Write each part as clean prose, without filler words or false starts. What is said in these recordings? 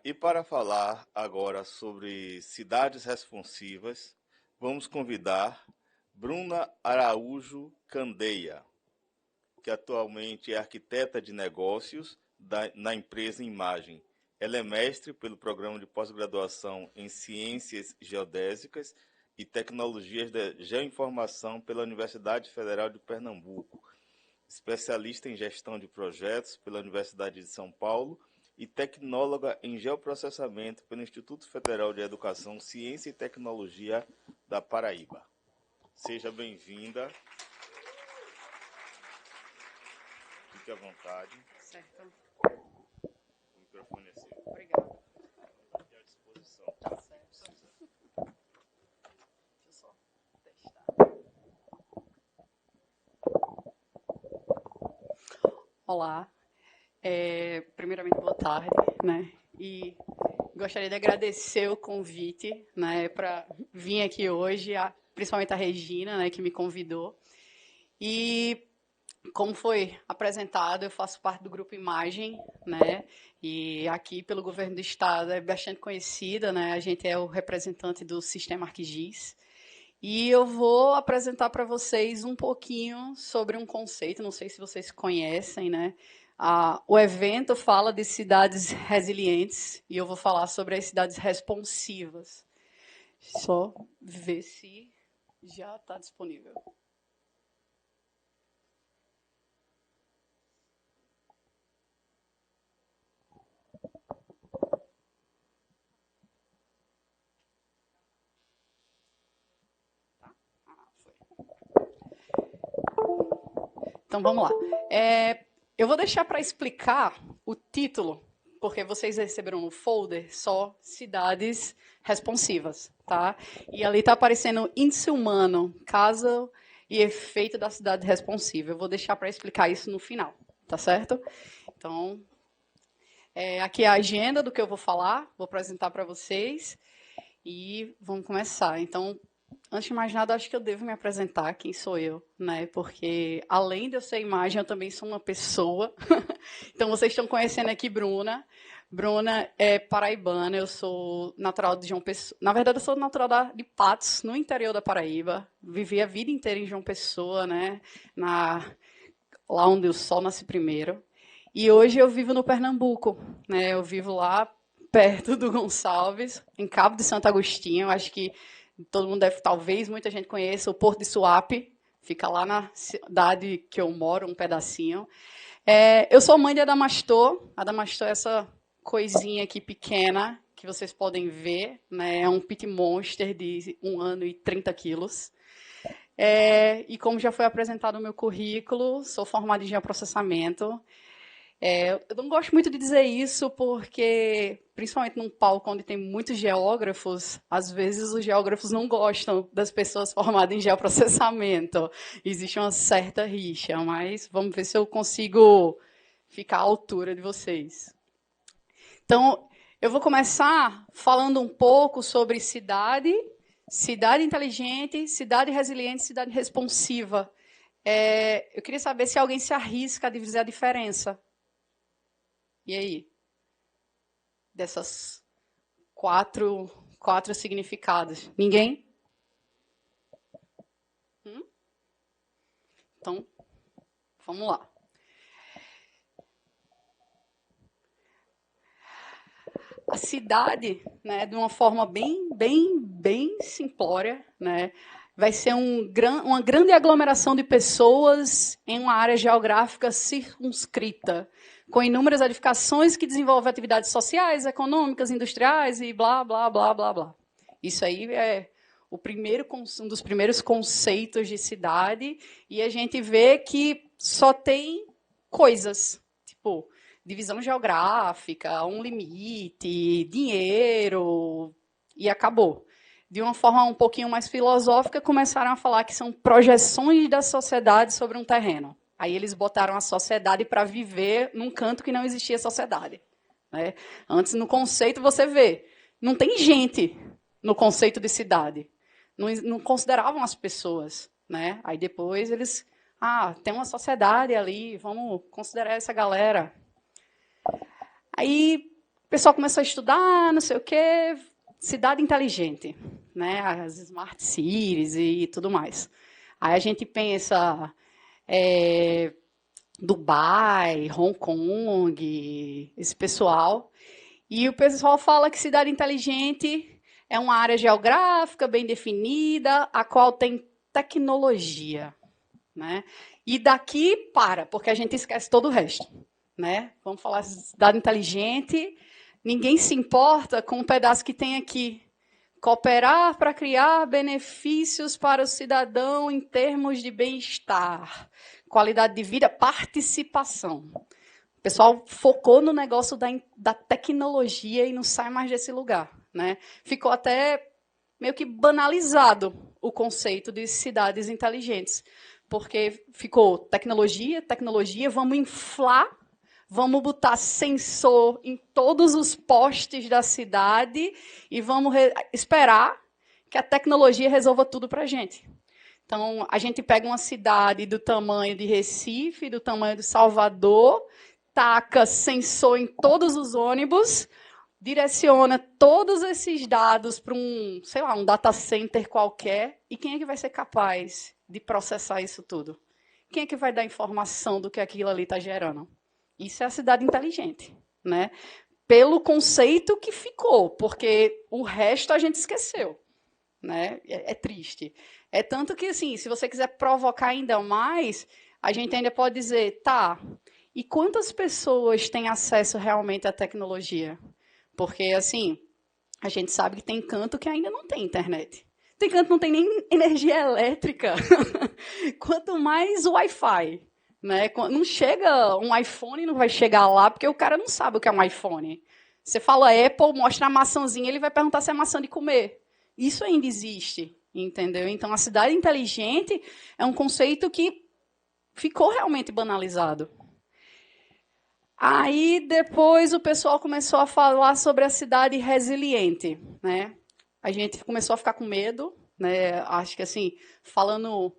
E para falar agora sobre cidades responsivas, vamos convidar Bruna Araújo Candeia, que atualmente é arquiteta de negócios na empresa Imagem. Ela é mestre pelo programa de pós-graduação em Ciências Geodésicas e Tecnologias da Geoinformação pela Universidade Federal de Pernambuco, especialista em gestão de projetos pela Universidade de São Paulo e tecnóloga em geoprocessamento pelo Instituto Federal de Educação, Ciência e Tecnologia da Paraíba. Seja bem-vinda. Fique à vontade. Certo. O microfone é seu. Obrigada. Aqui à disposição. Tá certo. Deixa eu só testar. Olá. Primeiramente, boa tarde, né? E gostaria de agradecer o convite, né, para vir aqui hoje, principalmente a Regina, né, que me convidou. E como foi apresentado, eu faço parte do Grupo Imagem, né? E aqui pelo governo do estado é bastante conhecida, né? A gente é o representante do Sistema ArcGIS. E eu vou apresentar para vocês um pouquinho sobre um conceito, não sei se vocês conhecem, né? O evento fala de cidades resilientes e eu vou falar sobre as cidades responsivas. Só ver se já está disponível. Então, vamos lá. Eu vou deixar para explicar o título, porque vocês receberam no folder só cidades responsivas, tá? E ali está aparecendo índice humano, causa e efeito da cidade responsiva. Eu vou deixar para explicar isso no final, tá certo? Então, aqui é a agenda do que eu vou falar, vou apresentar para vocês e vamos começar. Então, antes de mais nada, acho que eu devo me apresentar, quem sou eu, né? Porque, além de eu ser imagem, eu também sou uma pessoa. Então, vocês estão conhecendo aqui Bruna. Bruna é paraibana, eu sou natural de João Pessoa. Na verdade, eu sou natural de Patos, no interior da Paraíba. Vivi a vida inteira em João Pessoa, né? Lá onde o sol nasce primeiro. E hoje eu vivo no Pernambuco, né? Eu vivo lá perto do Gonçalves, em Cabo de Santo Agostinho. Acho que todo mundo deve, talvez, muita gente conheça o Porto de Suape, fica lá na cidade que eu moro, um pedacinho. Eu sou mãe de Adamastor. Adamastor é essa coisinha aqui pequena que vocês podem ver, né? É um pit monster de 1 ano e 30 quilos. E como já foi apresentado no meu currículo, sou formada em geoprocessamento. Eu não gosto muito de dizer isso porque, principalmente num palco onde tem muitos geógrafos, às vezes os geógrafos não gostam das pessoas formadas em geoprocessamento. Existe uma certa rixa, mas vamos ver se eu consigo ficar à altura de vocês. Então, eu vou começar falando um pouco sobre cidade inteligente, cidade resiliente, cidade responsiva. Eu queria saber se alguém se arrisca a dizer a diferença. E aí? Dessas quatro significados. Ninguém? Então, vamos lá. A cidade, né, de uma forma bem simplória, né, vai ser uma grande aglomeração de pessoas em uma área geográfica circunscrita, com inúmeras edificações que desenvolvem atividades sociais, econômicas, industriais e blá, blá, blá, blá, blá. Isso aí é um dos primeiros conceitos de cidade, e a gente vê que só tem coisas, tipo divisão geográfica, um limite, dinheiro, e acabou. De uma forma um pouquinho mais filosófica, começaram a falar que são projeções da sociedade sobre um terreno. Aí eles botaram a sociedade para viver num canto que não existia sociedade. Né? Antes, no conceito, você vê, não tem gente no conceito de cidade. Não consideravam as pessoas. Né? Aí depois eles, tem uma sociedade ali, vamos considerar essa galera. Aí O pessoal começou a estudar, não sei o quê, cidade inteligente, né? As smart cities e tudo mais. Aí a gente pensa Dubai, Hong Kong, esse pessoal. E o pessoal fala que cidade inteligente é uma área geográfica bem definida, a qual tem tecnologia, né? E daqui para, porque a gente esquece todo o resto, né? Vamos falar de cidade inteligente, ninguém se importa com o pedaço que tem aqui. Cooperar para criar benefícios para o cidadão em termos de bem-estar, qualidade de vida, participação. O pessoal focou no negócio da tecnologia e não sai mais desse lugar, né? Ficou até meio que banalizado o conceito de cidades inteligentes, porque ficou tecnologia, tecnologia, vamos inflar, vamos botar sensor em todos os postes da cidade e vamos esperar que a tecnologia resolva tudo para a gente. Então, a gente pega uma cidade do tamanho de Recife, do tamanho de Salvador, taca sensor em todos os ônibus, direciona todos esses dados para um data center qualquer, e quem é que vai ser capaz de processar isso tudo? Quem é que vai dar informação do que aquilo ali está gerando? Isso é a cidade inteligente, né? Pelo conceito que ficou, porque o resto a gente esqueceu, né? É triste. É tanto que, assim, se você quiser provocar ainda mais, a gente ainda pode dizer, tá, e quantas pessoas têm acesso realmente à tecnologia? Porque, assim, a gente sabe que tem canto que ainda não tem internet. Tem canto que não tem nem energia elétrica. Quanto mais Wi-Fi. Né? Não chega um iPhone, não vai chegar lá, porque o cara não sabe o que é um iPhone. Você fala Apple, mostra a maçãzinha, ele vai perguntar se é maçã de comer. Isso ainda existe, entendeu? Então, a cidade inteligente é um conceito que ficou realmente banalizado. Aí, depois, o pessoal começou a falar sobre a cidade resiliente, né? A gente começou a ficar com medo, né? Acho que, assim, falando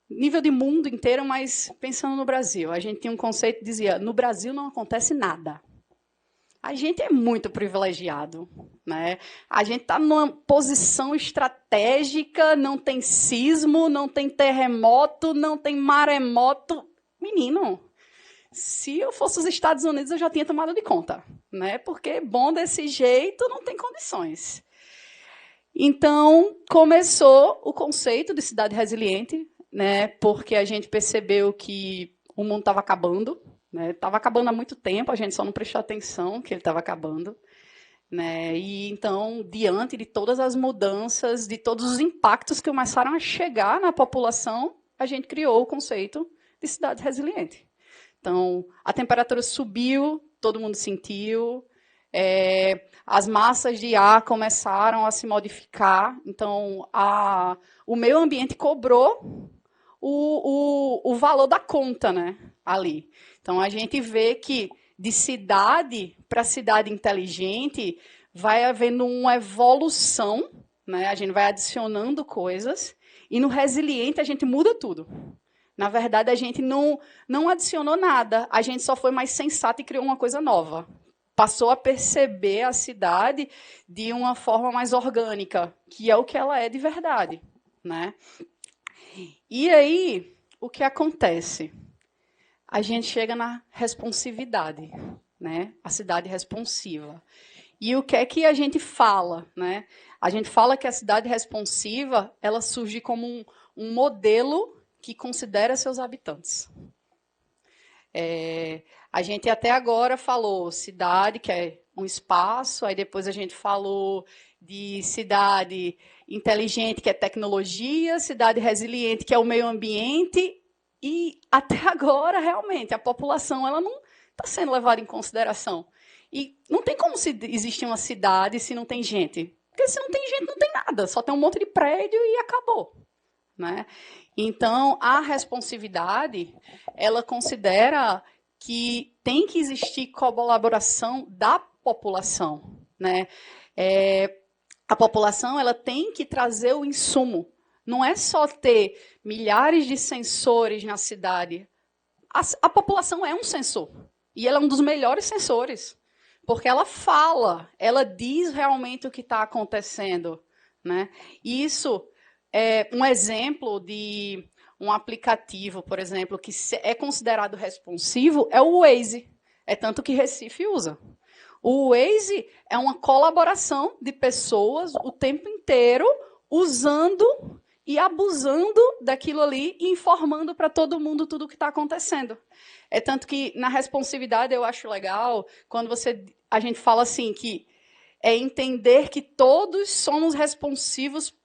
nível de mundo inteiro, mas pensando no Brasil. A gente tinha um conceito que dizia, no Brasil não acontece nada. A gente é muito privilegiado, né? A gente está numa posição estratégica, não tem sismo, não tem terremoto, não tem maremoto. Menino, se eu fosse os Estados Unidos, eu já tinha tomado de conta, né? Porque bom desse jeito não tem condições. Então, começou o conceito de cidade resiliente, né? Porque a gente percebeu que o mundo estava acabando, né? Estava acabando há muito tempo, a gente só não prestou atenção que ele estava acabando, né? E então, diante de todas as mudanças, de todos os impactos que começaram a chegar na população, a gente criou o conceito de cidade resiliente. Então, a temperatura subiu, todo mundo sentiu, as massas de ar começaram a se modificar, então o meio ambiente cobrou o valor da conta, né, ali. Então, a gente vê que de cidade para cidade inteligente vai havendo uma evolução, né, a gente vai adicionando coisas, e no resiliente a gente muda tudo. Na verdade, a gente não adicionou nada, a gente só foi mais sensato e criou uma coisa nova. Passou a perceber a cidade de uma forma mais orgânica, que é o que ela é de verdade, né? E aí, o que acontece? A gente chega na responsividade, né? A cidade responsiva. E o que é que a gente fala, né? A gente fala que a cidade responsiva, ela surge como um modelo que considera seus habitantes. A gente até agora falou cidade, que é um espaço, aí depois a gente falou de cidade inteligente, que é tecnologia, cidade resiliente, que é o meio ambiente, e até agora, realmente, a população ela não está sendo levada em consideração. E não tem como existir uma cidade se não tem gente. Porque se não tem gente, não tem nada, só tem um monte de prédio e acabou. Né? Então, a responsividade, ela considera que tem que existir colaboração da população, né? A população ela tem que trazer o insumo. Não é só ter milhares de sensores na cidade. A população é um sensor. E ela é um dos melhores sensores. porque ela fala, ela diz realmente o que está acontecendo, né? Isso é um exemplo de um aplicativo, por exemplo, que é considerado responsivo, é o Waze. É tanto que Recife usa. O Waze é uma colaboração de pessoas o tempo inteiro usando e abusando daquilo ali e informando para todo mundo tudo o que está acontecendo. É tanto que na responsividade eu acho legal quando a gente fala assim que é entender que todos somos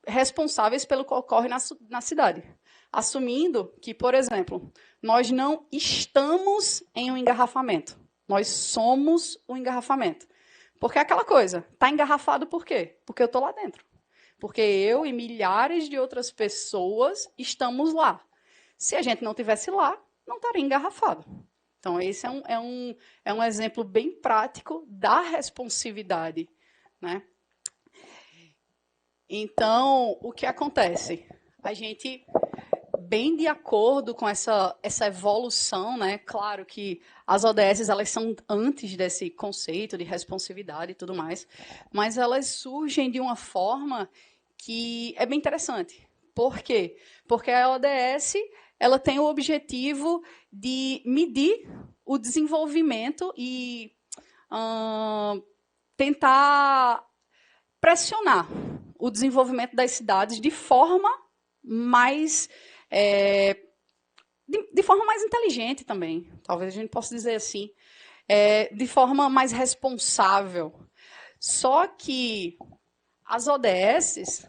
responsáveis pelo que ocorre na cidade. Assumindo que, por exemplo, nós não estamos em um engarrafamento. Nós somos o engarrafamento. Porque é aquela coisa, está engarrafado por quê? Porque eu estou lá dentro. Porque eu e milhares de outras pessoas estamos lá. Se a gente não estivesse lá, não estaria engarrafado. Então, esse é um exemplo bem prático da responsividade, né? Então, o que acontece? A gente, bem de acordo com essa evolução, né? Claro que as ODS elas são antes desse conceito de responsividade e tudo mais, mas elas surgem de uma forma que é bem interessante. Por quê? Porque a ODS ela tem o objetivo de medir o desenvolvimento e tentar pressionar o desenvolvimento das cidades de forma mais de forma mais inteligente também, talvez a gente possa dizer assim, de forma mais responsável. Só que as ODS,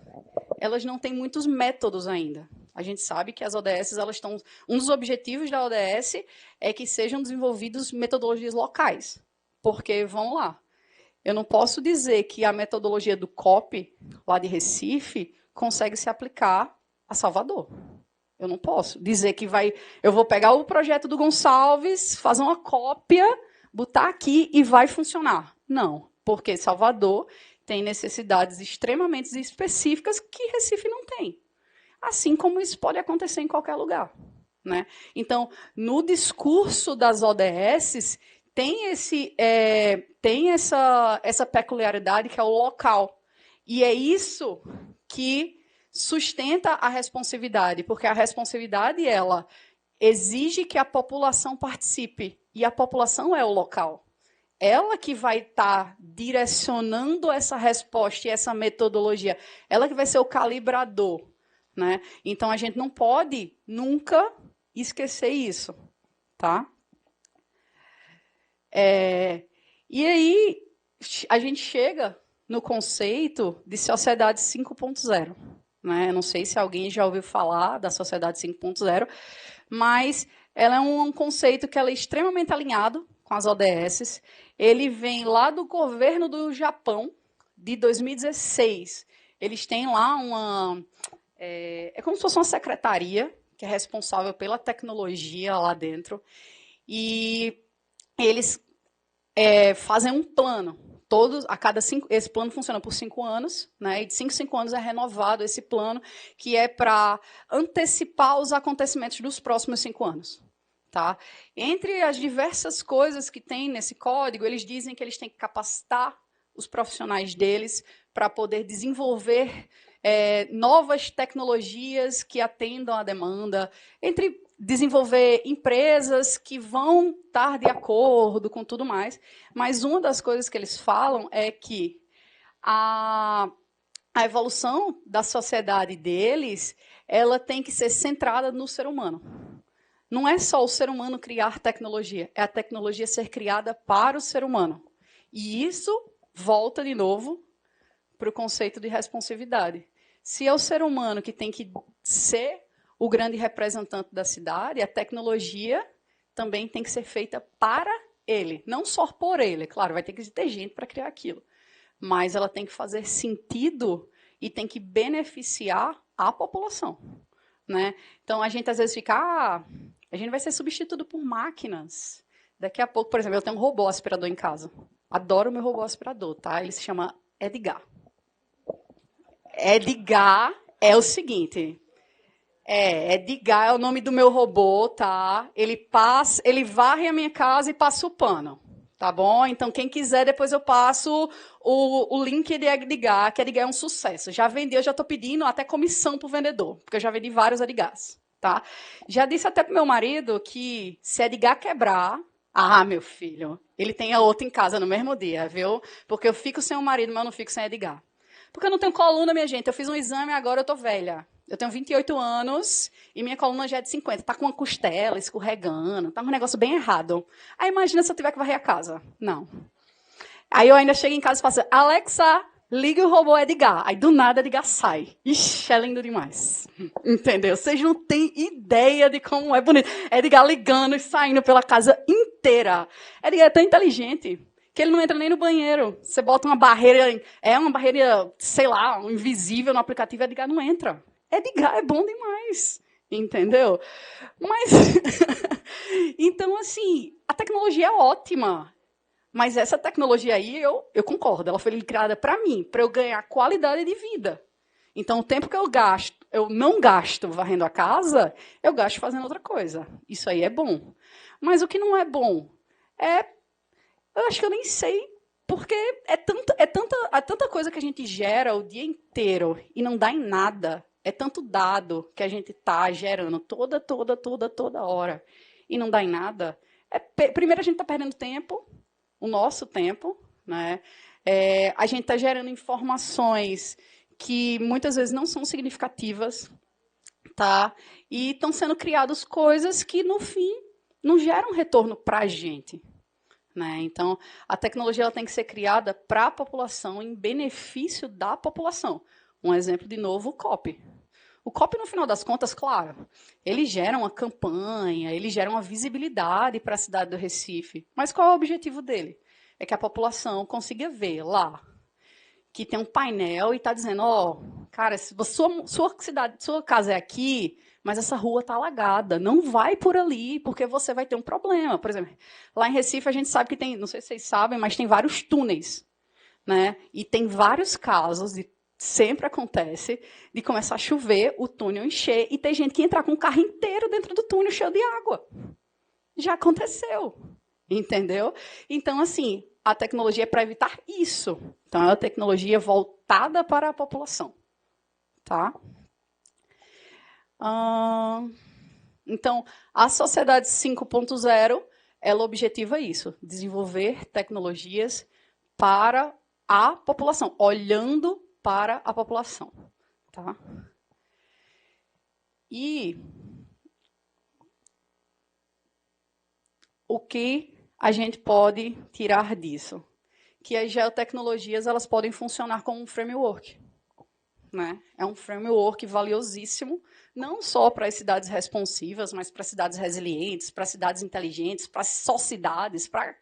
elas não têm muitos métodos ainda. A gente sabe que as ODS, elas estão... Um dos objetivos da ODS é que sejam desenvolvidas metodologias locais. Porque, vamos lá, eu não posso dizer que a metodologia do COP, lá de Recife, consegue se aplicar a Salvador. Eu não posso dizer que eu vou pegar o projeto do Gonçalves, fazer uma cópia, botar aqui e vai funcionar. Não, porque Salvador tem necessidades extremamente específicas que Recife não tem. Assim como isso pode acontecer em qualquer lugar, né? Então, no discurso das ODS, tem essa peculiaridade que é o local. E é isso que sustenta a responsividade, porque a responsividade, ela exige que a população participe, e a população é o local. Ela que vai estar direcionando essa resposta e essa metodologia, ela que vai ser o calibrador, né? Então, a gente não pode nunca esquecer isso, tá? E aí, a gente chega no conceito de sociedade 5.0. Né? Não sei se alguém já ouviu falar da sociedade 5.0, mas ela é um conceito que ela é extremamente alinhado com as ODS. Ele vem lá do governo do Japão, de 2016. Eles têm lá é como se fosse uma secretaria, que é responsável pela tecnologia lá dentro. E eles fazem um plano. Esse plano funciona por 5 anos, né? E de 5 em 5 anos é renovado esse plano, que é para antecipar os acontecimentos dos próximos 5 anos. Tá? Entre as diversas coisas que tem nesse código, eles dizem que eles têm que capacitar os profissionais deles para poder desenvolver novas tecnologias que atendam à demanda, entre desenvolver empresas que vão estar de acordo com tudo mais. Mas uma das coisas que eles falam é que a evolução da sociedade deles, ela tem que ser centrada no ser humano. Não é só o ser humano criar tecnologia, é a tecnologia ser criada para o ser humano. E isso volta de novo para o conceito de responsividade. Se é o ser humano que tem que ser o grande representante da cidade, a tecnologia também tem que ser feita para ele, não só por ele. Claro, vai ter que ter gente para criar aquilo, mas ela tem que fazer sentido e tem que beneficiar a população, né? Então, a gente às vezes fica, a gente vai ser substituído por máquinas. Daqui a pouco, por exemplo, eu tenho um robô aspirador em casa. Adoro o meu robô aspirador, tá? Ele se chama Edgar. Edgar é o seguinte... Edgar é o nome do meu robô, tá? Ele varre a minha casa e passa o pano, Tá bom? Então, quem quiser, depois eu passo o link de Edgar, que Edgar é um sucesso. Já vendi, eu já estou pedindo até comissão para o vendedor, porque eu já vendi vários Edgars. Tá? Já disse até para meu marido que se Edgar quebrar, meu filho, ele tem a outra em casa no mesmo dia, viu? Porque eu fico sem o marido, mas eu não fico sem Edgar. Porque eu não tenho coluna, minha gente. Eu fiz um exame e agora eu estou velha. Eu tenho 28 anos e minha coluna já é de 50. Tá com uma costela escorregando, tá um negócio bem errado. Aí imagina se eu tiver que varrer a casa. Não. Aí eu ainda chego em casa e faço, Alexa, liga o robô Edgar. Aí do nada Edgar sai. Ixi, é lindo demais. Entendeu? Vocês não têm ideia de como é bonito. Edgar ligando e saindo pela casa inteira. Edgar é tão inteligente que ele não entra nem no banheiro. Você bota uma barreira, sei lá, invisível no aplicativo, Edgar não entra. Edgar é bom demais, entendeu? Mas, então, assim, a tecnologia é ótima, mas essa tecnologia aí, eu concordo, ela foi criada para mim, para eu ganhar qualidade de vida. Então, o tempo que eu não gasto varrendo a casa, eu gasto fazendo outra coisa. Isso aí é bom. Mas o que não é bom eu acho que eu nem sei, porque é tanta coisa que a gente gera o dia inteiro e não dá em nada. É tanto dado que a gente está gerando toda hora e não dá em nada. Primeiro, a gente está perdendo tempo, o nosso tempo. Né? A gente está gerando informações que muitas vezes não são significativas. Tá? E estão sendo criadas coisas que, no fim, não geram retorno para a gente. Né? Então, a tecnologia ela tem que ser criada para a população, em benefício da população. Um exemplo, de novo, o COP. O COP, no final das contas, claro, ele gera uma campanha, ele gera uma visibilidade para a cidade do Recife. Mas qual é o objetivo dele? É que a população consiga ver lá que tem um painel e está dizendo, cara, sua casa é aqui, mas essa rua está alagada, não vai por ali, porque você vai ter um problema. Por exemplo, lá em Recife a gente sabe que tem, não sei se vocês sabem, mas tem vários túneis. Né? E tem vários casos, e sempre acontece, de começar a chover, o túnel encher, e tem gente que entrar com o carro inteiro dentro do túnel cheio de água. Já aconteceu. Entendeu? Então, assim, a tecnologia é para evitar isso. Então, é uma tecnologia voltada para a população. Tá? Então, a Sociedade 5.0, ela objetiva isso, desenvolver tecnologias para a população, olhando para a população. Tá? E o que a gente pode tirar disso? Que as geotecnologias elas podem funcionar como um framework. Né? É um framework valiosíssimo, não só para as cidades responsivas, mas para cidades resilientes, para cidades inteligentes, para sociedades, para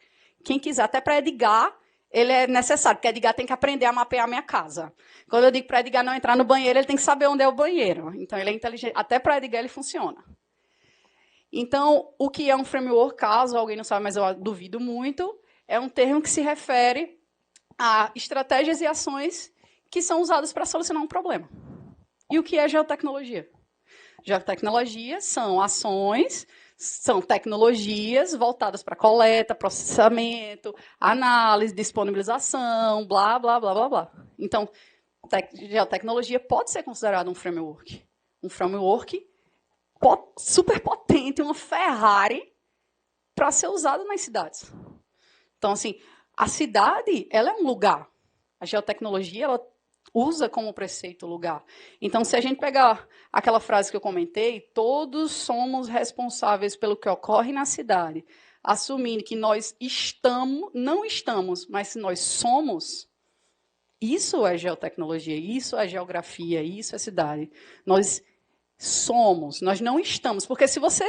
quem quiser, até para Edgar, ele é necessário, porque Edgar tem que aprender a mapear a minha casa. Quando eu digo para Edgar não entrar no banheiro, ele tem que saber onde é o banheiro. Então, ele é inteligente. Até para Edgar ele funciona. Então, o que é um framework, caso alguém não saiba, mas eu duvido muito, é um termo que se refere a estratégias e ações que são usadas para solucionar um problema. E o que é geotecnologia? Geotecnologia são ações, são tecnologias voltadas para coleta, processamento, análise, disponibilização, blá, blá, blá, blá, blá. Então, geotecnologia pode ser considerado um framework. Um framework super potente, uma Ferrari, para ser usado nas cidades. Então, assim, a cidade, ela é um lugar. A geotecnologia, ela usa como preceito o lugar. Então, se a gente pegar aquela frase que eu comentei, todos somos responsáveis pelo que ocorre na cidade, assumindo que nós não estamos, mas se nós somos, isso é geotecnologia, isso é geografia, isso é cidade. Nós somos, nós não estamos. Porque se você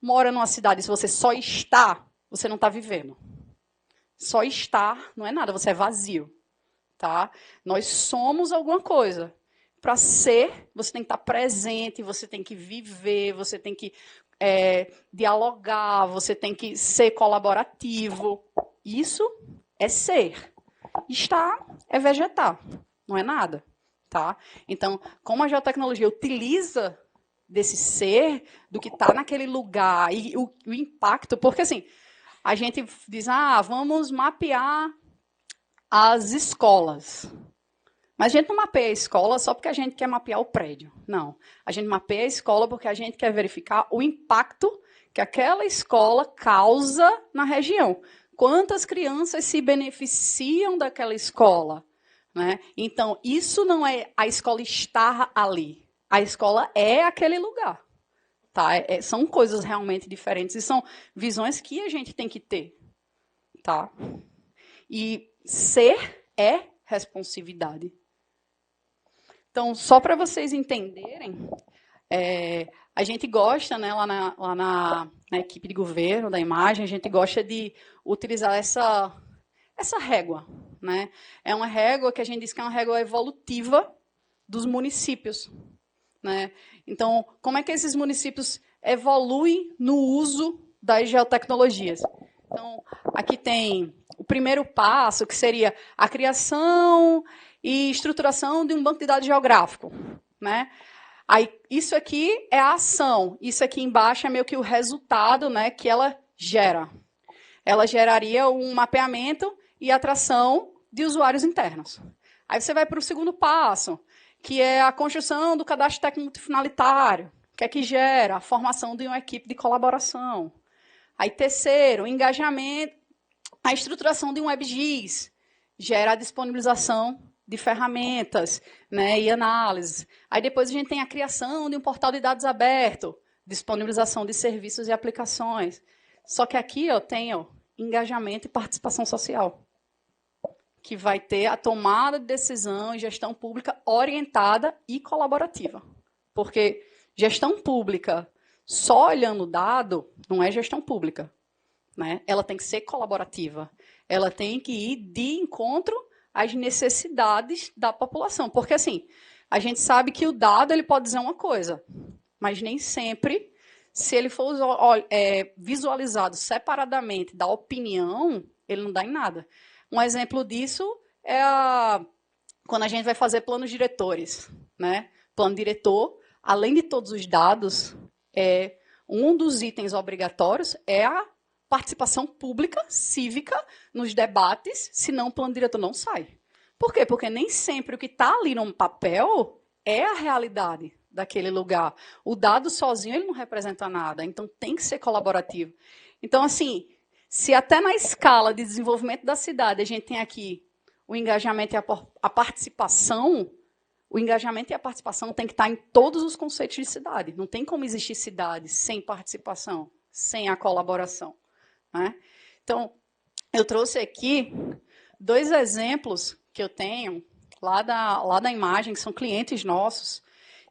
mora numa cidade e se você só está, você não está vivendo. Só estar não é nada, você é vazio. Tá? Nós somos alguma coisa. Para ser, você tem que estar presente, você tem que viver, você tem que dialogar, você tem que ser colaborativo. Isso é ser. Estar é vegetar, não é nada. Tá? Então, como a geotecnologia utiliza desse ser, do que está naquele lugar, e o impacto, porque assim, a gente diz, vamos mapear as escolas. Mas a gente não mapeia a escola só porque a gente quer mapear o prédio. Não. A gente mapeia a escola porque a gente quer verificar o impacto que aquela escola causa na região. Quantas crianças se beneficiam daquela escola? Né? Então, isso não é a escola estar ali. A escola é aquele lugar. Tá? São coisas realmente diferentes e são visões que a gente tem que ter. Tá? E ser é responsividade. Então, só para vocês entenderem, a gente gosta, né, lá na equipe de governo, da imagem, a gente gosta de utilizar essa régua. Né? É uma régua que a gente diz que é uma régua evolutiva dos municípios. Né? Então, como é que esses municípios evoluem no uso das geotecnologias? Então, aqui tem o primeiro passo, que seria a criação e estruturação de um banco de dados geográfico. Né? Aí, isso aqui é a ação, isso aqui embaixo é meio que o resultado, né, que ela gera. Ela geraria um mapeamento e atração de usuários internos. Aí você vai para o segundo passo, que é a construção do cadastro técnico multifinalitário, que é que gera a formação de uma equipe de colaboração. Aí, terceiro, o engajamento, a estruturação de um WebGIS, gera a disponibilização de ferramentas, né, e análise. Aí depois a gente tem a criação de um portal de dados aberto, disponibilização de serviços e aplicações. Só que aqui tem engajamento e participação social, que vai ter a tomada de decisão e gestão pública orientada e colaborativa. Porque gestão pública só olhando o dado não é gestão pública. Né? Ela tem que ser colaborativa. Ela tem que ir de encontro às necessidades da população. Porque, assim, a gente sabe que o dado ele pode dizer uma coisa, mas nem sempre, se ele for visualizado separadamente da opinião, ele não dá em nada. Um exemplo disso é quando a gente vai fazer planos diretores. Né? Plano diretor, além de todos os dados, um dos itens obrigatórios é a participação pública, cívica, nos debates, senão o plano diretor não sai. Por quê? Porque nem sempre o que está ali no papel é a realidade daquele lugar. O dado sozinho ele não representa nada, então tem que ser colaborativo. Então, assim, se até na escala de desenvolvimento da cidade a gente tem aqui o engajamento e a participação, o engajamento e a participação tem que estar em todos os conceitos de cidade. Não tem como existir cidade sem participação, sem a colaboração. Né? Então, eu trouxe aqui 2 exemplos que eu tenho lá da imagem, que são clientes nossos,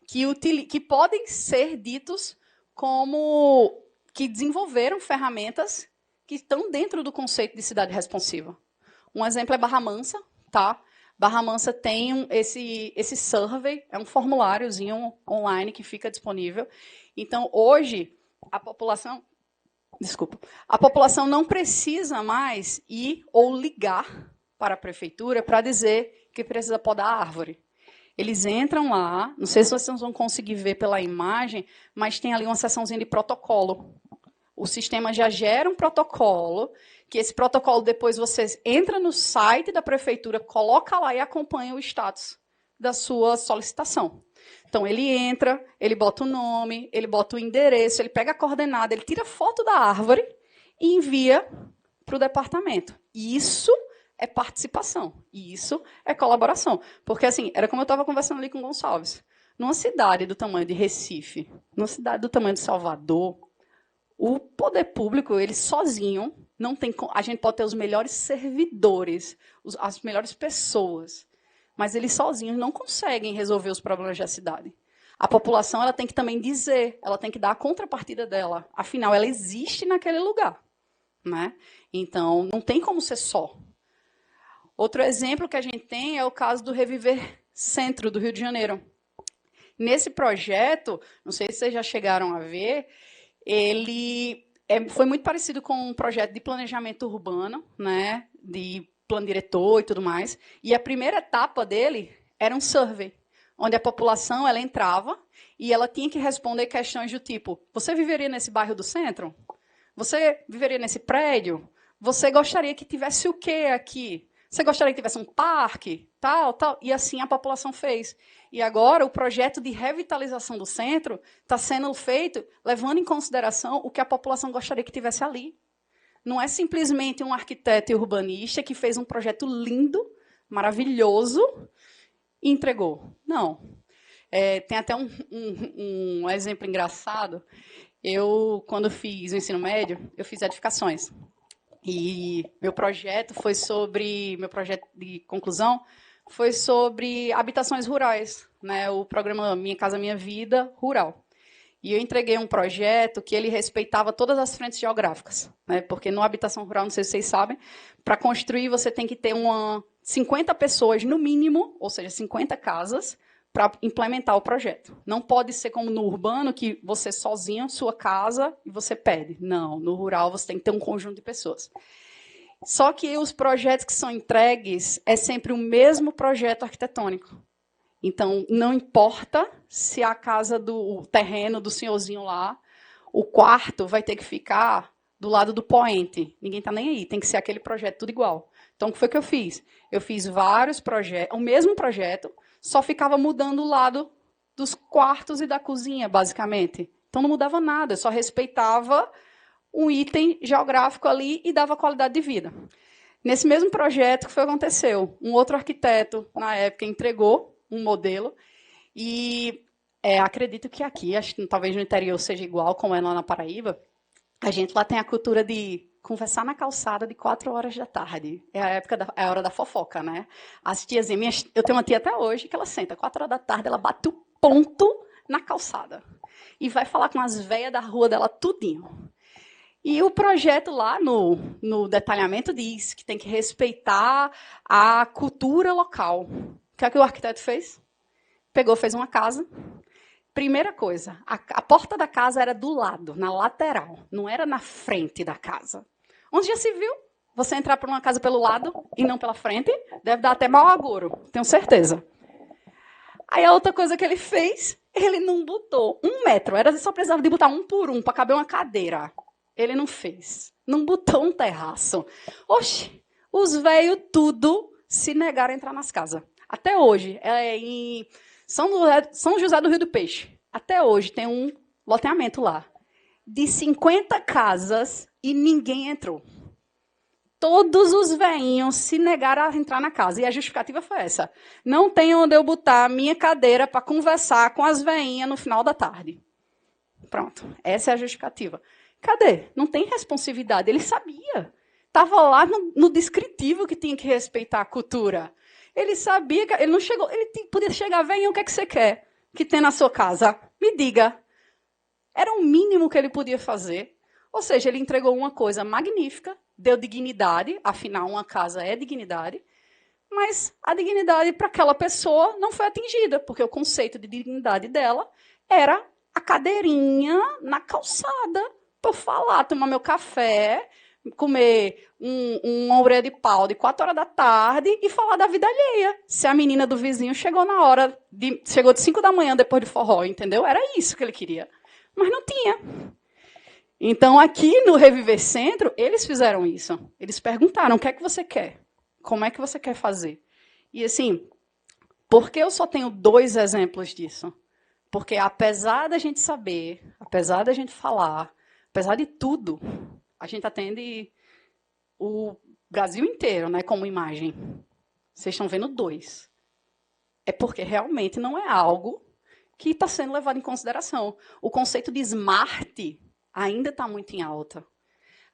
que podem ser ditos como que desenvolveram ferramentas que estão dentro do conceito de cidade responsiva. Um exemplo é Barra Mansa. Tá? Barra Mansa tem esse survey, é um formuláriozinho online que fica disponível. Então, hoje, a população não precisa mais ir ou ligar para a prefeitura para dizer que precisa podar a árvore. Eles entram lá, não sei se vocês vão conseguir ver pela imagem, mas tem ali uma seçãozinha de protocolo. O sistema já gera um protocolo, que esse protocolo depois você entra no site da prefeitura, coloca lá e acompanha o status da sua solicitação. Então, ele entra, ele bota o nome, ele bota o endereço, ele pega a coordenada, ele tira foto da árvore e envia para o departamento. Isso é participação, e isso é colaboração. Porque, assim, era como eu estava conversando ali com o Gonçalves. Numa cidade do tamanho de Recife, numa cidade do tamanho de Salvador, o poder público, ele sozinho, não tem. A gente pode ter os melhores servidores, as melhores pessoas, mas eles sozinhos não conseguem resolver os problemas da cidade. A população ela tem que também dizer, ela tem que dar a contrapartida dela. Afinal, ela existe naquele lugar. Né? Então, não tem como ser só. Outro exemplo que a gente tem é o caso do Reviver Centro, do Rio de Janeiro. Nesse projeto, não sei se vocês já chegaram a ver, ele foi muito parecido com um projeto de planejamento urbano, né, de plano diretor e tudo mais. E a primeira etapa dele era um survey, onde a população ela entrava e ela tinha que responder questões do tipo: você viveria nesse bairro do centro? Você viveria nesse prédio? Você gostaria que tivesse o quê aqui? Você gostaria que tivesse um parque? Tal, tal. E assim a população fez. E agora o projeto de revitalização do centro está sendo feito levando em consideração o que a população gostaria que tivesse ali. Não é simplesmente um arquiteto e urbanista que fez um projeto lindo, maravilhoso, e entregou. Não. Tem até um exemplo engraçado. Eu, quando fiz o ensino médio, eu fiz edificações. E meu projeto de conclusão foi sobre habitações rurais, né? O programa Minha Casa Minha Vida Rural. E eu entreguei um projeto que ele respeitava todas as frentes geográficas, né? Porque no habitação rural, não sei se vocês sabem, para construir você tem que ter 50 pessoas no mínimo, ou seja, 50 casas, para implementar o projeto. Não pode ser como no urbano, que você sozinho, sua casa, e você pede. Não, no rural você tem que ter um conjunto de pessoas. Só que os projetos que são entregues é sempre o mesmo projeto arquitetônico. Então, não importa se a casa o terreno do senhorzinho lá, o quarto vai ter que ficar do lado do poente. Ninguém está nem aí, tem que ser aquele projeto tudo igual. Então, o que foi que eu fiz? Eu fiz vários projetos, o mesmo projeto, só ficava mudando o lado dos quartos e da cozinha, basicamente. Então, não mudava nada, eu só respeitava um item geográfico ali e dava qualidade de vida. Nesse mesmo projeto, o que foi que aconteceu? Um outro arquiteto, na época, entregou um modelo e acredito que aqui, acho que talvez no interior seja igual, como é lá na Paraíba, a gente lá tem a cultura de conversar na calçada de 4 horas da tarde. É a hora da fofoca, né? As tiazinhas, eu tenho uma tia até hoje que ela senta 4 horas da tarde, ela bate o ponto na calçada e vai falar com as velhas da rua dela tudinho. E o projeto lá no detalhamento diz que tem que respeitar a cultura local. O que é que o arquiteto fez? Pegou, fez uma casa. Primeira coisa, a porta da casa era do lado, na lateral, não era na frente da casa. Onde já se viu? Você entrar por uma casa pelo lado e não pela frente, deve dar até mau agouro, tenho certeza. Aí a outra coisa que ele fez, ele não botou 1 metro, só precisava de botar 1 por 1 para caber uma cadeira. Ele não fez, não botou um terraço. Oxe, os velhos tudo se negaram a entrar nas casas. Até hoje, em São José do Rio do Peixe, até hoje tem um loteamento lá, de 50 casas e ninguém entrou. Todos os velhinhos se negaram a entrar na casa. E a justificativa foi essa. Não tem onde eu botar a minha cadeira para conversar com as velhinhas no final da tarde. Pronto, essa é a justificativa. Cadê? Não tem responsividade. Ele sabia. Estava lá no descritivo que tinha que respeitar a cultura. Ele sabia que ele não chegou. Ele podia chegar, velhinho, o que é que você quer que tem na sua casa? Me diga. Era o mínimo que ele podia fazer. Ou seja, ele entregou uma coisa magnífica, deu dignidade, afinal, uma casa é dignidade, mas a dignidade para aquela pessoa não foi atingida, porque o conceito de dignidade dela era a cadeirinha na calçada para eu falar, tomar meu café, comer uma orelha de pau de 4 horas da tarde e falar da vida alheia. Se a menina do vizinho chegou chegou de 5 da manhã depois de forró, entendeu? Era isso que ele queria. Mas não tinha. Então, aqui no Reviver Centro, eles fizeram isso. Eles perguntaram, o que é que você quer? Como é que você quer fazer? E, assim, por que eu só tenho 2 exemplos disso? Porque, apesar da gente saber, apesar da gente falar, apesar de tudo, a gente atende o Brasil inteiro, né, como imagem. Vocês estão vendo 2. É porque realmente não é algo que está sendo levado em consideração. O conceito de smart ainda está muito em alta.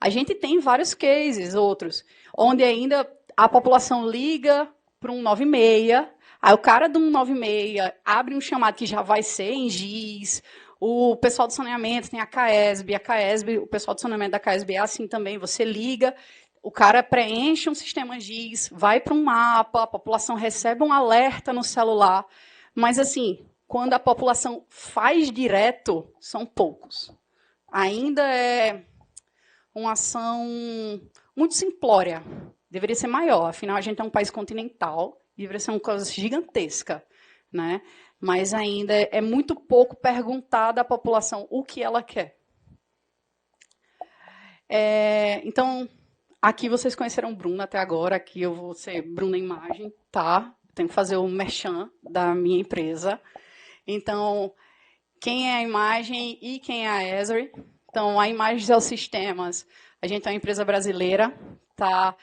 A gente tem vários cases, outros, onde ainda a população liga para um 96, aí o cara do 196 abre um chamado que já vai ser em GIS, o pessoal do saneamento tem a CAESB, o pessoal do saneamento da CAESB é assim também, você liga, o cara preenche um sistema GIS, vai para um mapa, a população recebe um alerta no celular, mas assim, quando a população faz direto, são poucos. Ainda é uma ação muito simplória. Deveria ser maior, afinal, a gente é um país continental, deveria ser uma coisa gigantesca, né? Mas ainda é muito pouco perguntada à população o que ela quer. Então, aqui vocês conheceram Bruna até agora, aqui eu vou ser Bruna Imagem, tá? Tenho que fazer o merchan da minha empresa. Então, quem é a Imagem e quem é a Esri? Então, a Imagem Geosistemas, a gente é uma empresa brasileira, tá?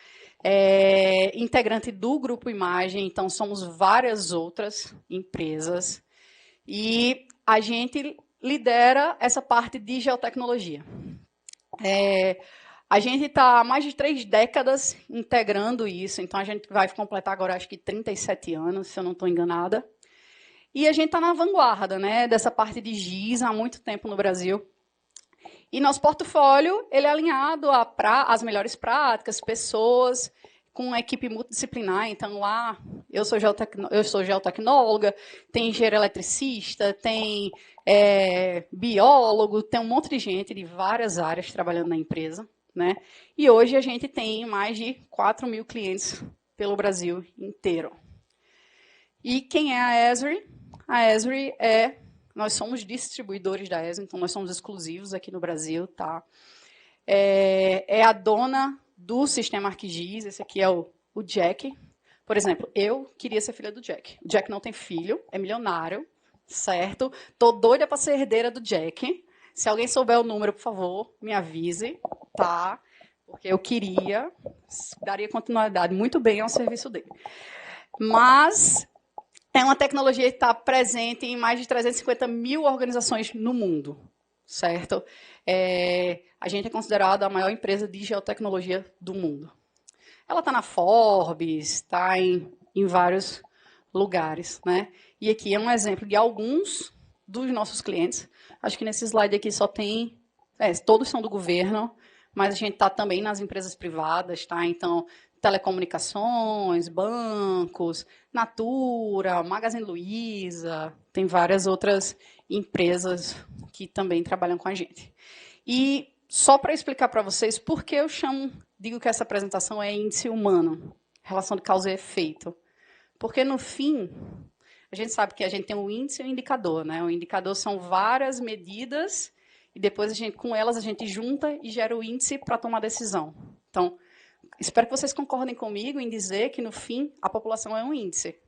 Integrante do Grupo Imagem, então somos várias outras empresas. E a gente lidera essa parte de geotecnologia. A gente está há mais de 3 décadas integrando isso, então a gente vai completar agora, acho que 37 anos, se eu não estou enganada. E a gente está na vanguarda, né, dessa parte de GIS há muito tempo no Brasil. E nosso portfólio ele é alinhado às melhores práticas, pessoas, com uma equipe multidisciplinar. Então, lá, eu sou geotecnóloga, tem engenheiro eletricista, tem biólogo, tem um monte de gente de várias áreas trabalhando na empresa. Né? E hoje a gente tem mais de 4 mil clientes pelo Brasil inteiro. E quem é a Esri? A Esri nós somos distribuidores da Esri, então nós somos exclusivos aqui no Brasil. Tá? É a dona do sistema ArcGIS, esse aqui é o Jack. Por exemplo, eu queria ser filha do Jack. O Jack não tem filho, é milionário, certo? Tô doida para ser herdeira do Jack. Se alguém souber o número, por favor, me avise, tá? Porque eu queria, daria continuidade muito bem ao serviço dele. Mas é uma tecnologia que está presente em mais de 350 mil organizações no mundo, certo? A gente é considerada a maior empresa de geotecnologia do mundo. Ela está na Forbes, está em vários lugares, né? E aqui é um exemplo de alguns dos nossos clientes. Acho que nesse slide aqui só tem... todos são do governo, mas a gente está também nas empresas privadas, tá? Então, telecomunicações, bancos, Natura, Magazine Luiza, tem várias outras empresas que também trabalham com a gente. E só para explicar para vocês por que eu digo que essa apresentação é índice humano, relação de causa e efeito. Porque, no fim, a gente sabe que a gente tem um índice e um indicador, né? O indicador são várias medidas e depois com elas a gente junta e gera o índice para tomar decisão. Então, espero que vocês concordem comigo em dizer que, no fim, a população é um índice.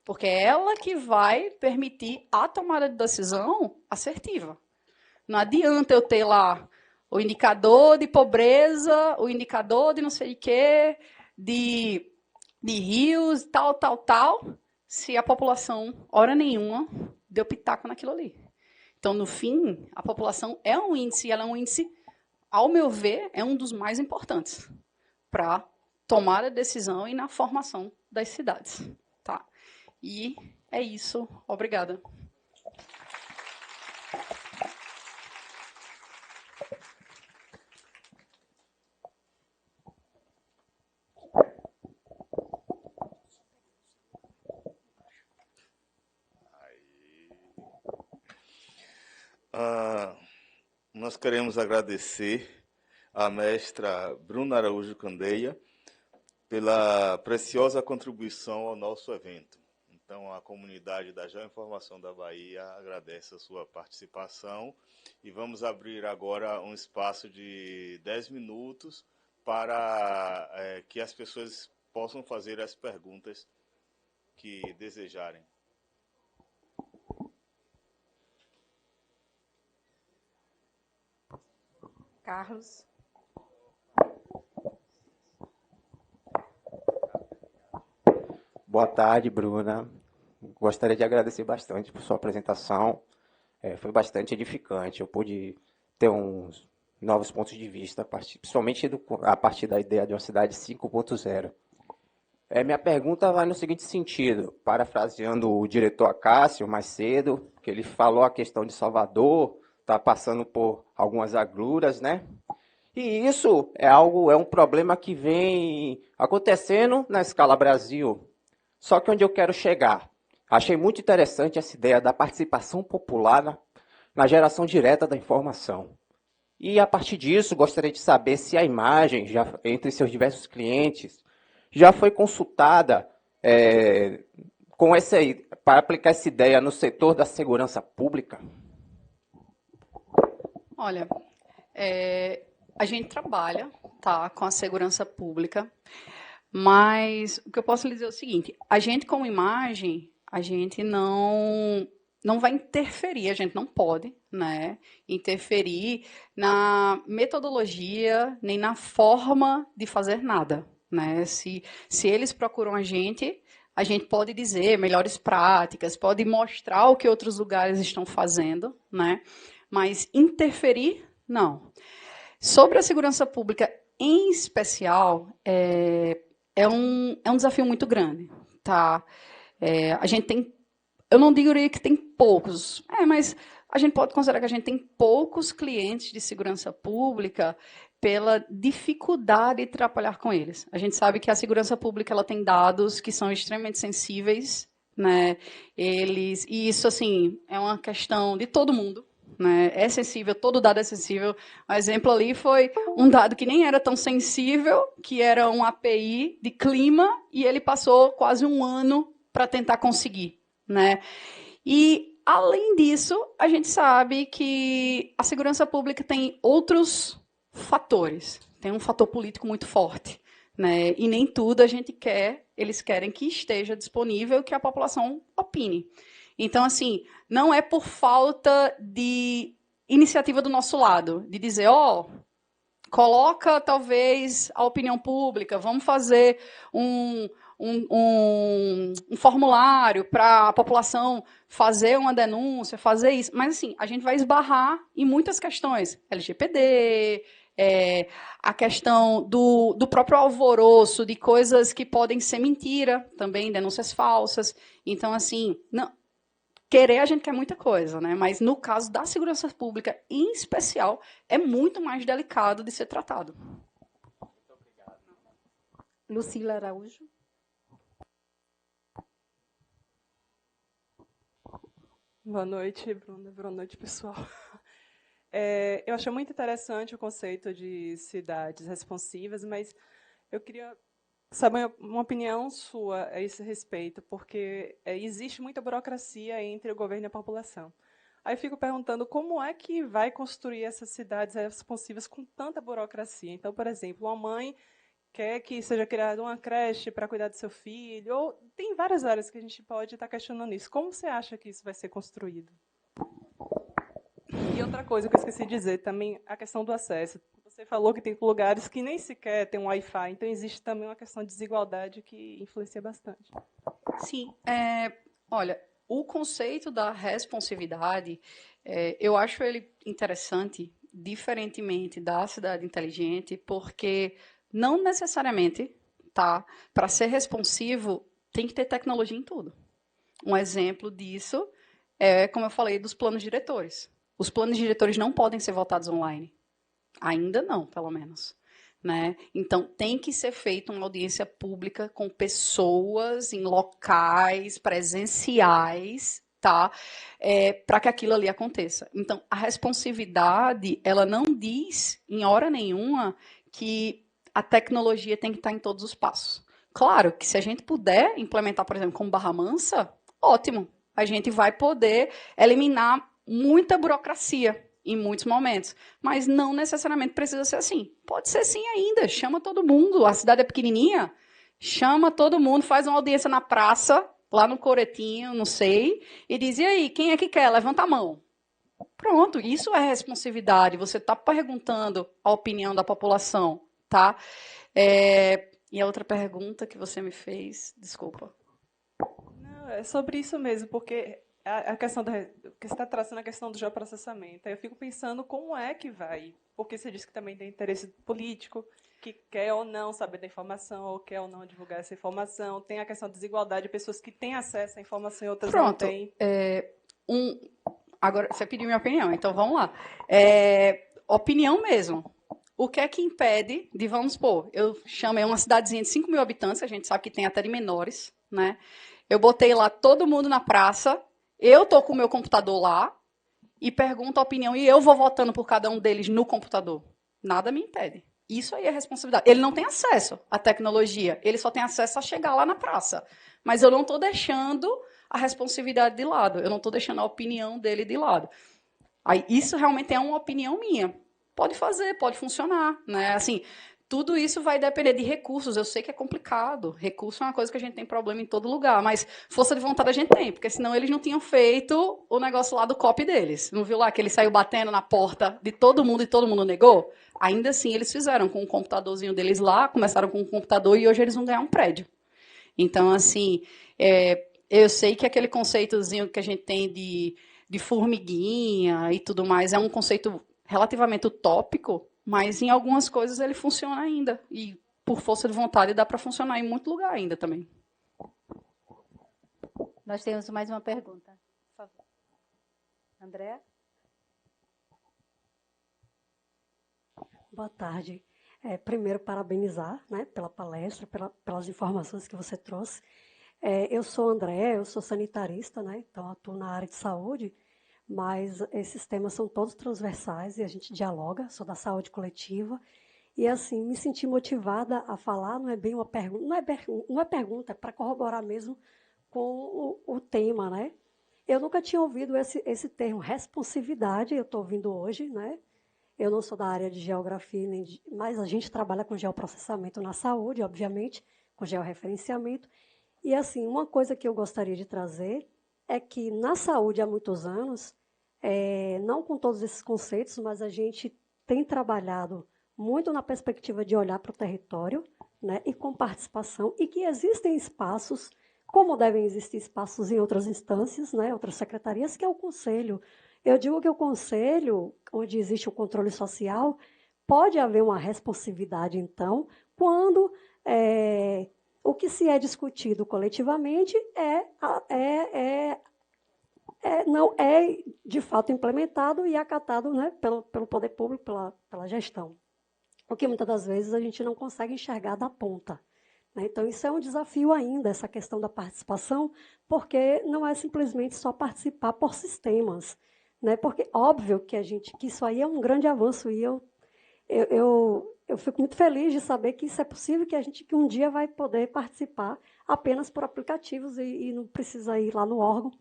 Porque é ela que vai permitir a tomada de decisão assertiva. Não adianta eu ter lá o indicador de pobreza, o indicador de não sei o quê, de rios, tal, se a população, hora nenhuma, deu pitaco naquilo ali. Então, no fim, a população é um índice, e ela é um índice, ao meu ver, é um dos mais importantes para tomar a decisão e na formação das cidades. Tá? E é isso. Obrigada. Nós queremos agradecer à mestra Bruna Araújo Candeia pela preciosa contribuição ao nosso evento. Então, a comunidade da Geoinformação da Bahia agradece a sua participação e vamos abrir agora um espaço de 10 minutos para que as pessoas possam fazer as perguntas que desejarem. Carlos. Boa tarde, Bruna. Gostaria de agradecer bastante por sua apresentação. Foi bastante edificante. Eu pude ter uns novos pontos de vista, principalmente a partir da ideia de uma cidade 5.0. Minha pergunta vai no seguinte sentido, parafraseando o diretor Acácio mais cedo, que ele falou a questão de Salvador, está passando por algumas agruras, né? E isso é um problema que vem acontecendo na escala Brasil. Só que onde eu quero chegar? Achei muito interessante essa ideia da participação popular na geração direta da informação. E a partir disso, gostaria de saber se a imagem, entre seus diversos clientes, já foi consultada para aplicar essa ideia no setor da segurança pública? Olha, a gente trabalha, tá, com a segurança pública, mas o que eu posso lhe dizer é o seguinte: a gente, como imagem, a gente não vai interferir, a gente não pode, né, interferir na metodologia nem na forma de fazer nada, né? Se eles procuram a gente pode dizer melhores práticas, pode mostrar o que outros lugares estão fazendo, né? Mas interferir, não. Sobre a segurança pública em especial, é um desafio muito grande, tá? A gente tem, eu não diria que tem poucos, mas a gente pode considerar que a gente tem poucos clientes de segurança pública pela dificuldade de trabalhar com eles. A gente sabe que a segurança pública ela tem dados que são extremamente sensíveis, né? E isso assim é uma questão de todo mundo, né? É sensível, todo dado é sensível. O exemplo ali foi um dado que nem era tão sensível, que era um API de clima, e ele passou quase um ano para tentar conseguir, né? E, além disso, a gente sabe que a segurança pública tem outros fatores. Tem um fator político muito forte, né? E nem tudo a gente quer, eles querem que esteja disponível, que a população opine. Então, assim, não é por falta de iniciativa do nosso lado, de dizer, coloca talvez a opinião pública, vamos fazer um formulário para a população fazer uma denúncia, fazer isso. Mas, assim, a gente vai esbarrar em muitas questões. LGPD, a questão do próprio alvoroço, de coisas que podem ser mentira, também, denúncias falsas. Então, assim, não, querer a gente quer muita coisa, né? Mas, no caso da segurança pública, em especial, é muito mais delicado de ser tratado. Muito obrigado. Lucila Araújo. Boa noite, Bruna. Boa noite, pessoal. Eu achei muito interessante o conceito de cidades responsivas, mas eu queria saber uma opinião sua a esse respeito, porque existe muita burocracia entre o governo e a população. Aí eu fico perguntando como é que vai construir essas cidades responsivas com tanta burocracia. Então, por exemplo, uma mãe quer que seja criada uma creche para cuidar do seu filho, ou tem várias áreas que a gente pode estar questionando isso. Como você acha que isso vai ser construído? E outra coisa que eu esqueci de dizer, também a questão do acesso. Você falou que tem lugares que nem sequer tem um Wi-Fi, então existe também uma questão de desigualdade que influencia bastante. Sim, olha, o conceito da responsividade, eu acho ele interessante, diferentemente da cidade inteligente, porque não necessariamente, tá? Para ser responsivo, tem que ter tecnologia em tudo. Um exemplo disso é, como eu falei, dos planos diretores. Os planos diretores não podem ser votados online. Ainda não, pelo menos. Né? Então, tem que ser feita uma audiência pública com pessoas em locais presenciais, tá? Para que aquilo ali aconteça. Então, a responsividade, ela não diz, em hora nenhuma, que a tecnologia tem que estar em todos os passos. Claro que se a gente puder implementar, por exemplo, como Barra Mansa, ótimo. A gente vai poder eliminar muita burocracia em muitos momentos. Mas não necessariamente precisa ser assim. Pode ser sim ainda. Chama todo mundo. A cidade é pequenininha. Chama todo mundo, faz uma audiência na praça, lá no Coretinho, não sei, e diz, e aí, quem é que quer? Levanta a mão. Pronto, isso é responsividade. Você está perguntando a opinião da população. Tá? E a outra pergunta que você me fez, desculpa. Não, é sobre isso mesmo, porque a questão que você está traçando a questão do geoprocessamento. Aí eu fico pensando como é que vai, porque você disse que também tem interesse político, que quer ou não saber da informação, ou quer ou não divulgar essa informação. Tem a questão da desigualdade, pessoas que têm acesso à informação e outras não têm. Agora, você pediu minha opinião, então vamos lá. Opinião mesmo. O que é que impede de, vamos supor, eu chamei uma cidadezinha de 5 mil habitantes, a gente sabe que tem até de menores, né? Eu botei lá todo mundo na praça, eu estou com o meu computador lá e pergunto a opinião e eu vou votando por cada um deles no computador. Nada me impede. Isso aí é responsabilidade. Ele não tem acesso à tecnologia, ele só tem acesso a chegar lá na praça. Mas eu não estou deixando a responsabilidade de lado, eu não estou deixando a opinião dele de lado. Aí, isso realmente é uma opinião minha. pode fazer, pode funcionar, né? Assim, tudo isso vai depender de recursos. Eu sei que é complicado. Recurso é uma coisa que a gente tem problema em todo lugar, mas força de vontade a gente tem, porque senão eles não tinham feito o negócio lá do copy deles. Não viu lá que ele saiu batendo na porta de todo mundo e todo mundo negou? Ainda assim, eles fizeram com o computadorzinho deles lá, começaram com o computador e hoje eles vão ganhar um prédio. Então, assim, eu sei que aquele conceitozinho que a gente tem de formiguinha e tudo mais é um conceito relativamente utópico, mas em algumas coisas ele funciona ainda. E por força de vontade dá para funcionar em muito lugar ainda também. Nós temos mais uma pergunta. Por favor. Andréa? Boa tarde. Primeiro, parabenizar, né, pela palestra, pelas informações que você trouxe. Eu sou Andréa, eu sou sanitarista, né, então atuo na área de saúde, mas esses temas são todos transversais e a gente dialoga, sou da saúde coletiva. E, assim, me senti motivada a falar, não é bem uma pergunta, não é pergunta, é para corroborar mesmo com o tema, né? Eu nunca tinha ouvido esse termo, responsividade, eu estou ouvindo hoje, né? Eu não sou da área de geografia, mas a gente trabalha com geoprocessamento na saúde, obviamente, com georreferenciamento. E, assim, uma coisa que eu gostaria de trazer é que, na saúde, há muitos anos, não com todos esses conceitos, mas a gente tem trabalhado muito na perspectiva de olhar para o território, né, e com participação, e que existem espaços, como devem existir espaços em outras instâncias, né, outras secretarias, que é o conselho. Eu digo que o conselho, onde existe o controle social, pode haver uma responsividade, então, quando o que se é discutido coletivamente não é, de fato, implementado e acatado, né, pelo poder público, pela gestão. O que muitas das vezes a gente não consegue enxergar da ponta. Né? Então, isso é um desafio ainda, essa questão da participação, porque não é simplesmente só participar por sistemas. Né? Porque, óbvio, que isso aí é um grande avanço, e eu fico muito feliz de saber que isso é possível, que um dia vai poder participar apenas por aplicativos e não precisa ir lá no órgão.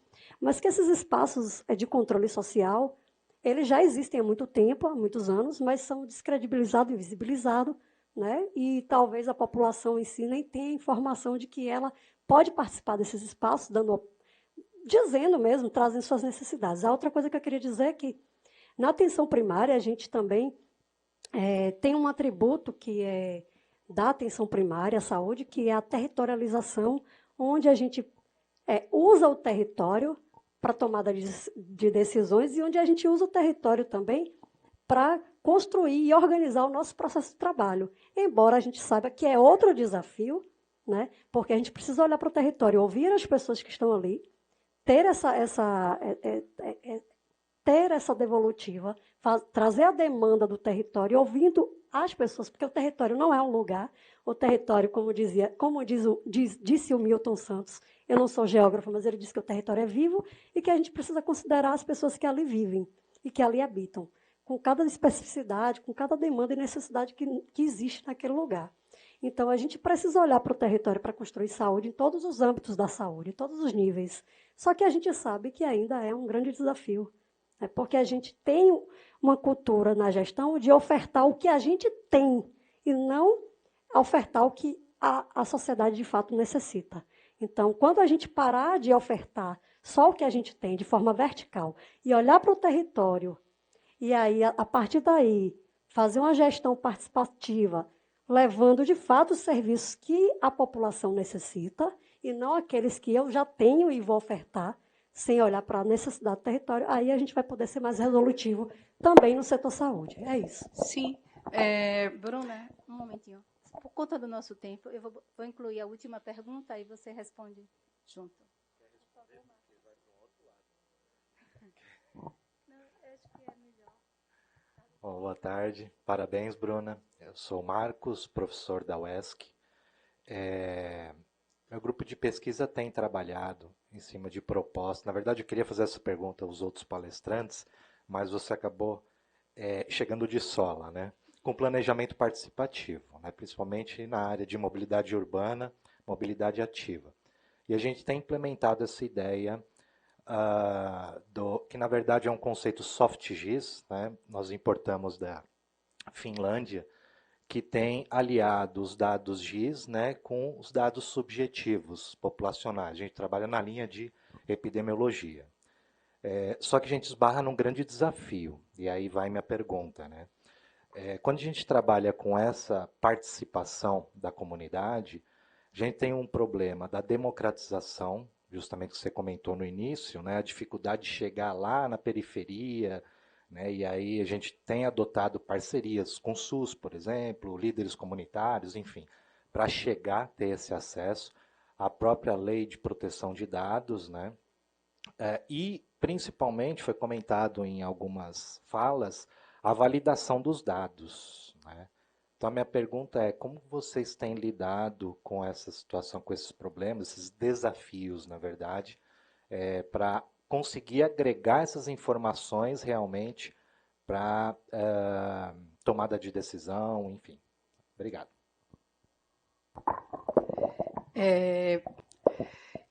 Mas que esses espaços de controle social, eles já existem há muito tempo, há muitos anos, mas são descredibilizados e invisibilizados, né? E talvez a população em si nem tenha informação de que ela pode participar desses espaços, dizendo mesmo, trazendo suas necessidades. A outra coisa que eu queria dizer é que, na atenção primária, a gente também tem um atributo que é da atenção primária à saúde, que é a territorialização, onde a gente usa o território para tomada de decisões e onde a gente usa o território também para construir e organizar o nosso processo de trabalho. Embora a gente saiba que é outro desafio, né, porque a gente precisa olhar para o território, ouvir as pessoas que estão ali, ter essa devolutiva, trazer a demanda do território, ouvindo as pessoas, porque o território não é um lugar, o território, disse o Milton Santos, eu não sou geógrafo, mas ele disse que o território é vivo e que a gente precisa considerar as pessoas que ali vivem e que ali habitam, com cada especificidade, com cada demanda e necessidade que existe naquele lugar. Então, a gente precisa olhar para o território para construir saúde em todos os âmbitos da saúde, em todos os níveis. Só que a gente sabe que ainda é um grande desafio, né? Porque a gente tem uma cultura na gestão de ofertar o que a gente tem e não ofertar o que a sociedade de fato necessita. Então, quando a gente parar de ofertar só o que a gente tem de forma vertical e olhar para o território, e aí, a partir daí, fazer uma gestão participativa, levando de fato os serviços que a população necessita e não aqueles que eu já tenho e vou ofertar, sem olhar para a necessidade do território, aí a gente vai poder ser mais resolutivo também no setor saúde. É isso. Sim. Bruna, um momentinho. Por conta do nosso tempo, eu vou incluir a última pergunta e você responde junto. Bom, boa tarde, parabéns, Bruna. Eu sou o Marcos, professor da UESC. Meu grupo de pesquisa tem trabalhado em cima de propostas. Na verdade, eu queria fazer essa pergunta aos outros palestrantes, mas você acabou chegando de sola, né? Com planejamento participativo, né? Principalmente na área de mobilidade urbana, mobilidade ativa. E a gente tem implementado essa ideia que na verdade é um conceito soft GIS, né? Nós importamos da Finlândia, que tem aliado os dados GIS, né, com os dados subjetivos populacionais. A gente trabalha na linha de epidemiologia. Só que a gente esbarra num grande desafio, e aí vai minha pergunta, né? Quando a gente trabalha com essa participação da comunidade, a gente tem um problema da democratização, justamente que você comentou no início, né, a dificuldade de chegar lá na periferia, né, e aí a gente tem adotado parcerias com o SUS, por exemplo, líderes comunitários, enfim, para chegar a ter esse acesso à própria lei de proteção de dados, né, e principalmente foi comentado em algumas falas a validação dos dados, né? Então, a minha pergunta é, como vocês têm lidado com essa situação, com esses problemas, esses desafios, na verdade, para conseguir agregar essas informações realmente para tomada de decisão, enfim. Obrigado.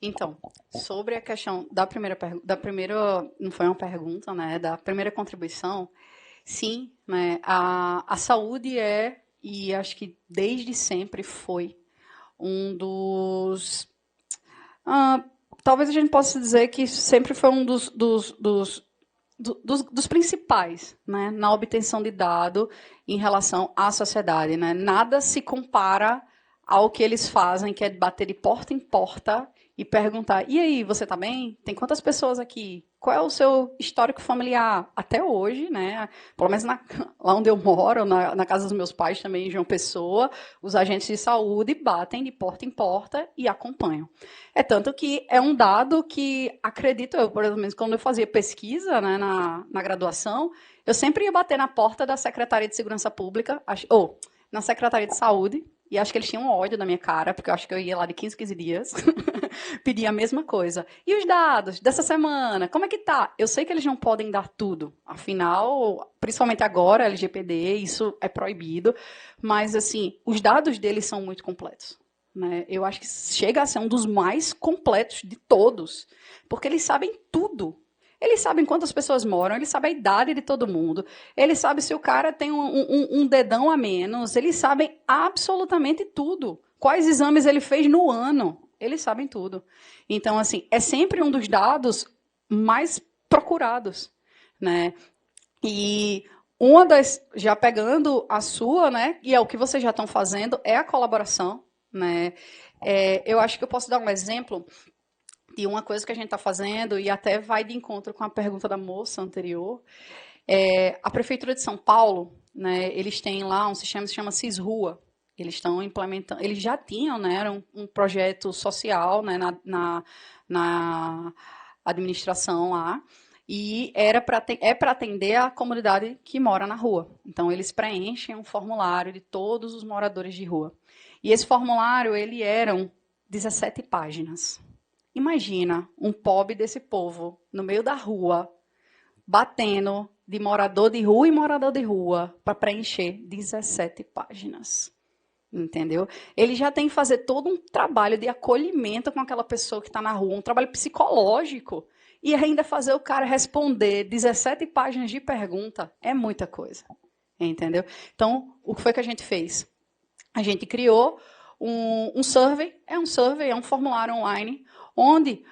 Então, sobre a questão da primeira, não foi uma pergunta, né, da primeira contribuição, sim, né, a saúde e acho que desde sempre foi um dos... talvez a gente possa dizer que sempre foi um dos principais, né, na obtenção de dado em relação à sociedade. Né? Nada se compara ao que eles fazem, que é bater de porta em porta e perguntar, e aí, você está bem? Tem quantas pessoas aqui? Qual é o seu histórico familiar? Até hoje, né? Pelo menos lá onde eu moro, na casa dos meus pais também, em João Pessoa, os agentes de saúde batem de porta em porta e acompanham. É tanto que é um dado que, acredito eu, por exemplo, quando eu fazia pesquisa, né, na graduação, eu sempre ia bater na porta da Secretaria de Segurança Pública, ou na Secretaria de Saúde, e acho que eles tinham ódio da minha cara, porque eu acho que eu ia lá de 15 dias, pedir a mesma coisa. E os dados dessa semana, como é que tá? Eu sei que eles não podem dar tudo, afinal, principalmente agora, LGPD, isso é proibido, mas, assim, os dados deles são muito completos. Né? Eu acho que chega a ser um dos mais completos de todos, porque eles sabem tudo. Eles sabem quantas pessoas moram, eles sabem a idade de todo mundo, eles sabem se o cara tem um dedão a menos, eles sabem absolutamente tudo. Quais exames ele fez no ano, eles sabem tudo. Então, assim, é sempre um dos dados mais procurados. Né? E uma das, já pegando a sua, né, e é o que vocês já estão fazendo, é a colaboração. Né? Eu acho que eu posso dar um exemplo de uma coisa que a gente está fazendo, e até vai de encontro com a pergunta da moça anterior. A Prefeitura de São Paulo, né, eles têm lá um sistema que se chama CISRUA. Eles estão implementando, eles já tinham, né, era um projeto social, né, na administração lá, e para atender a comunidade que mora na rua. Então, eles preenchem um formulário de todos os moradores de rua. E esse formulário, ele eram 17 páginas. Imagina um pobre desse povo, no meio da rua, batendo de morador de rua e morador de rua, para preencher 17 páginas. Entendeu? Ele já tem que fazer todo um trabalho de acolhimento com aquela pessoa que está na rua, um trabalho psicológico, e ainda fazer o cara responder 17 páginas de pergunta é muita coisa. Entendeu? Então, o que foi que a gente fez? A gente criou um survey, é um formulário online, onde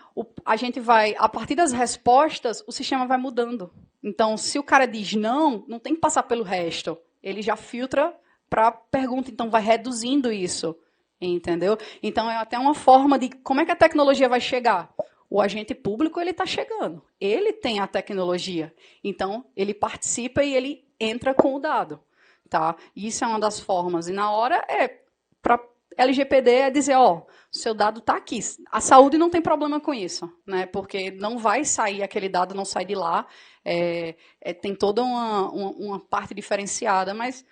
a gente vai, a partir das respostas, o sistema vai mudando. Então, se o cara diz não tem que passar pelo resto. Ele já filtra para a pergunta, então vai reduzindo isso. Entendeu? Então, é até uma forma de como é que a tecnologia vai chegar. O agente público, ele está chegando. Ele tem a tecnologia. Então, ele participa e ele entra com o dado. Tá? Isso é uma das formas. E na hora, para LGPD é dizer, o seu dado está aqui. A saúde não tem problema com isso, né? Porque não vai sair, aquele dado não sai de lá. Tem toda uma parte diferenciada, mas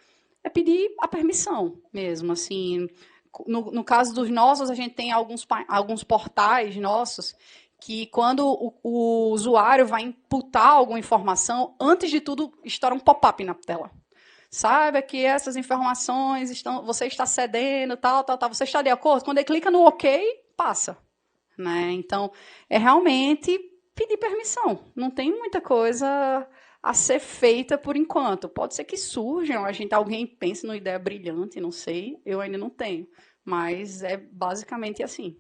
é pedir a permissão mesmo. Assim, no caso dos nossos, a gente tem alguns portais nossos que, quando o usuário vai imputar alguma informação, antes de tudo, estoura um pop-up na tela. Saiba que essas informações você está cedendo, tal, você está de acordo? Quando ele clica no OK, passa. Né? Então, é realmente pedir permissão. Não tem muita coisa a ser feita por enquanto. Pode ser que surjam, alguém pense numa ideia brilhante, não sei, eu ainda não tenho. Mas é basicamente assim.